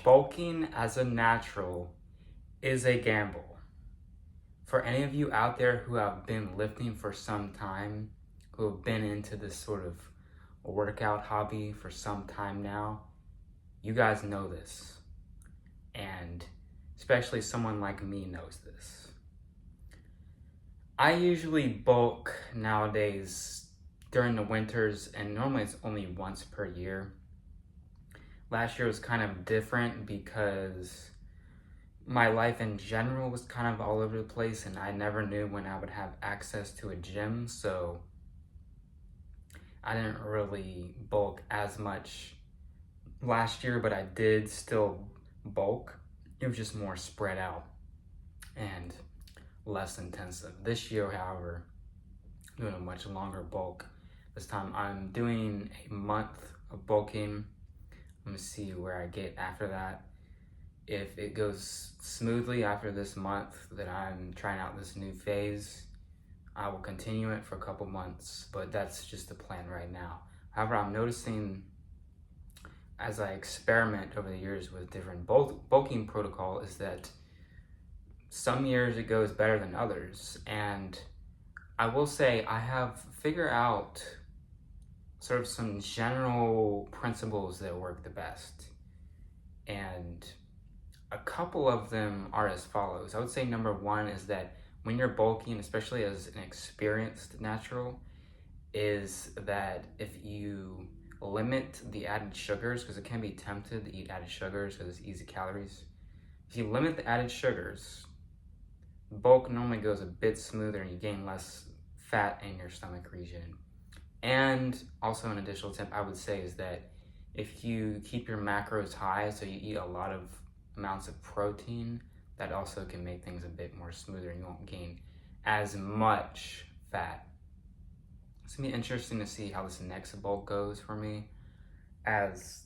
Bulking as a natural is a gamble. For any of you out there who have been lifting for some time, who have been into this sort of workout hobby for some time now, you guys know this. And especially someone like me knows this. I usually bulk nowadays during the winters, and normally it's only once per year. Last year was kind of different because my life in general was kind of all over the place, and I never knew when I would have access to a gym, so I didn't really bulk as much last year, but I did still bulk. It was just more spread out and less intensive. This year, however, I'm doing a much longer bulk. This time I'm doing a month of bulking. I'm gonna see where I get after that. If it goes smoothly after this month that I'm trying out this new phase, I will continue it for a couple months, but that's just the plan right now. However, I'm noticing as I experiment over the years with different bulking protocol is that some years it goes better than others. And I will say I have figured out sort of some general principles that work the best. And a couple of them are as follows. I would say number one is that when you're bulking, especially as an experienced natural, is that if you limit the added sugars, because it can be tempted to eat added sugars because it's easy calories. If you limit the added sugars, bulk normally goes a bit smoother and you gain less fat in your stomach region. And also an additional tip I would say is that if you keep your macros high, so you eat a lot of amounts of protein, that also can make things a bit more smoother and you won't gain as much fat. It's gonna be interesting to see how this next bulk goes for me, as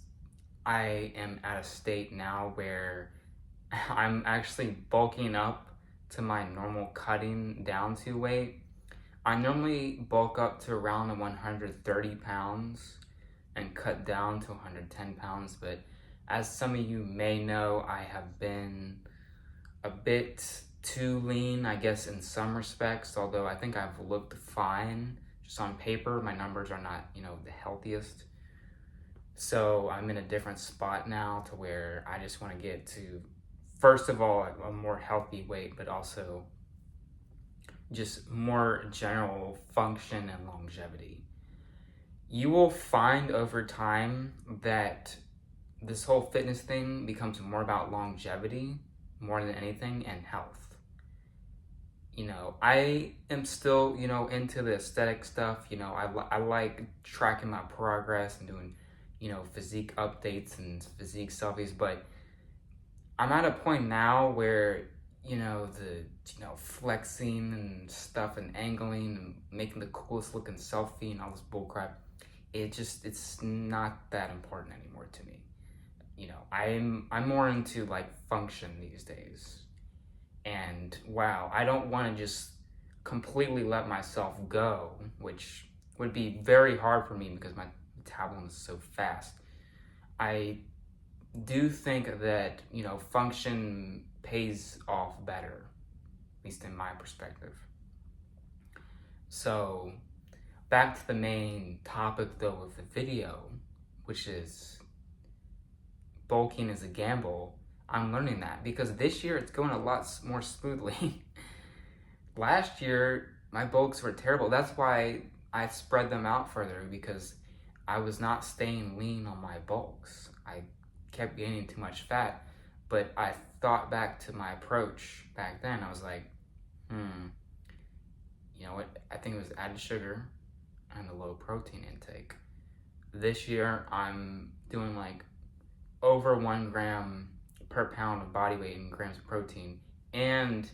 I am at a state now where I'm actually bulking up to my normal cutting down to weight. I normally bulk up to around 130 pounds and cut down to 110 pounds, but as some of you may know, I have been a bit too lean, I guess, in some respects, although I think I've looked fine. Just on paper, my numbers are not, the healthiest. So I'm in a different spot now to where I just want to get to, first of all, a more healthy weight, but also just more general function and longevity. You will find over time that this whole fitness thing becomes more about longevity more than anything and health. I am still, into the aesthetic stuff. I like tracking my progress and doing, physique updates and physique selfies, but I'm at a point now where, flexing and stuff and angling and making the coolest looking selfie and all this bullcrap, it's not that important anymore to me. I'm more into like function these days. And wow, I don't want to just completely let myself go, which would be very hard for me because my metabolism is so fast. I do think that, function pays off better, at least in my perspective. So, back to the main topic though of the video, which is bulking is a gamble. I'm learning that because this year it's going a lot more smoothly. Last year, my bulks were terrible. That's why I spread them out further, because I was not staying lean on my bulks. I kept gaining too much fat, but I thought back to my approach back then. I was like, you know what? I think it was added sugar and a low protein intake. This year, I'm doing like over 1 gram per pound of body weight in grams of protein, and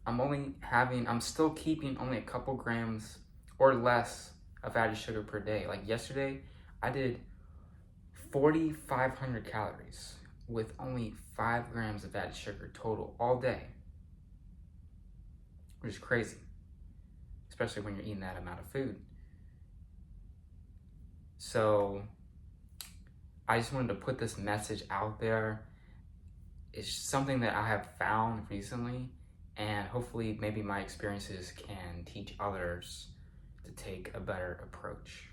I'm still keeping only a couple grams or less of added sugar per day. Like yesterday, I did 4,500 calories with only 5 grams of added sugar total all day, which is crazy, especially when you're eating that amount of food. So I just wanted to put this message out there it's something that I have found recently, and hopefully maybe my experiences can teach others to take a better approach.